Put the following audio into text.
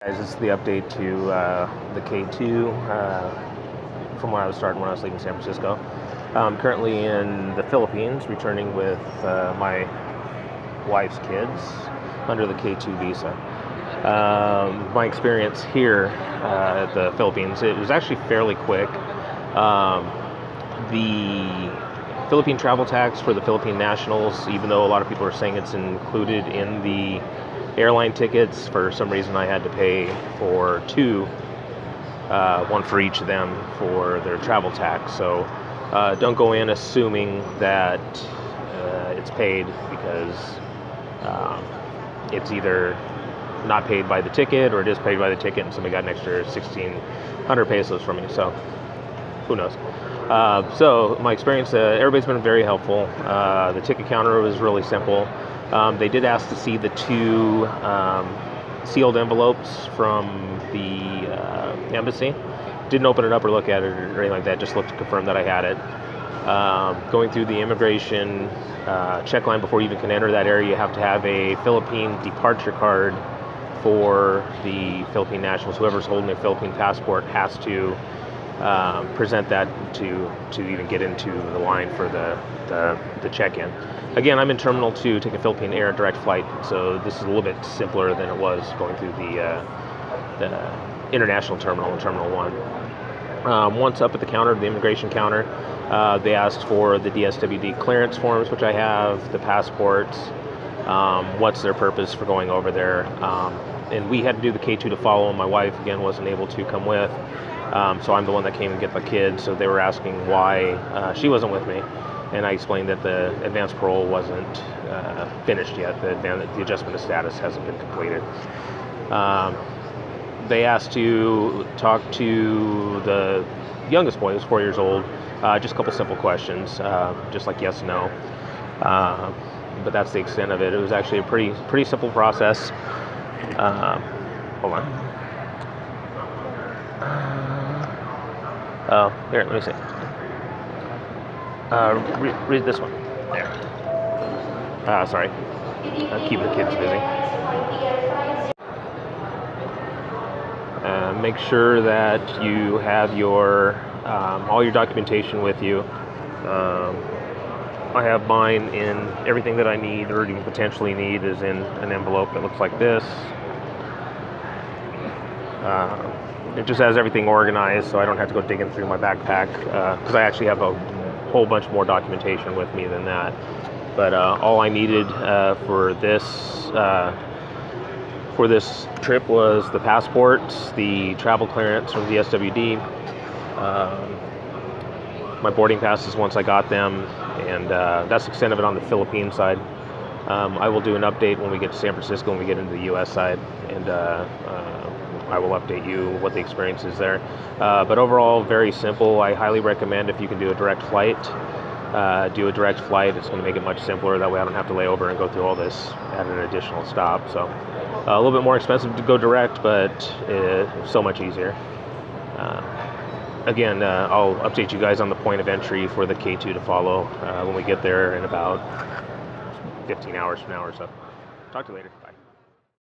Guys, this is the update to the K2 from where I was starting when I was leaving San Francisco. I'm currently in the Philippines, returning with my wife's kids under the K2 visa. My experience here at the Philippines, it was actually fairly quick. The Philippine travel tax for the Philippine nationals, even though a lot of people are saying it's included in the airline tickets, for some reason I had to pay for two, one for each of them for their travel tax. So don't go in assuming that it's paid, because it's either not paid by the ticket or it is paid by the ticket and somebody got an extra 1,600 pesos from me. So who knows? So my experience, everybody's been very helpful. The ticket counter was really simple. They did ask to see the two sealed envelopes from the embassy. Didn't open it up or look at it or anything like that, just looked to confirm that I had it. Going through the immigration check line before you even can enter that area, you have to have a Philippine departure card for the Philippine nationals. Whoever's holding a Philippine passport has to present that to even get into the line for the check-in. Again, I'm in Terminal 2 taking Philippine Air direct flight, so this is a little bit simpler than it was going through the international terminal in Terminal 1. Once up at the counter, the immigration counter, they asked for the DSWD clearance forms, which I have, the passports, what's their purpose for going over there. And we had to do the K2 to follow, and my wife, again, wasn't able to come with. So I'm the one that came and get the kids, so they were asking why she wasn't with me. And I explained that the advanced parole wasn't finished yet. The adjustment of status hasn't been completed. They asked to talk to the youngest boy, who's 4 years old, just a couple simple questions, just like yes and no. But that's the extent of it. It was actually a pretty simple process. Hold on. Oh, here, let me see. Read this one. There. Sorry. Keeping the kids busy. Make sure that you have your all your documentation with you. I have mine in everything that I need or even potentially need is in an envelope that looks like this. It just has everything organized, so I don't have to go digging through my backpack, because I actually have a whole bunch more documentation with me than that. But all I needed for this trip was the passports, the travel clearance from the DSWD, my boarding passes once I got them, and that's the extent of it on the Philippine side. I will do an update when we get to San Francisco, when we get into the U.S. side, and I will update you what the experience is there. But overall, very simple. I highly recommend, if you can do a direct flight, do a direct flight. It's going to make it much simpler. That way I don't have to lay over and go through all this at an additional stop. So a little bit more expensive to go direct, but so much easier. Again, I'll update you guys on the point of entry for the K2 to follow when we get there in about 15 hours from now or so. Talk to you later.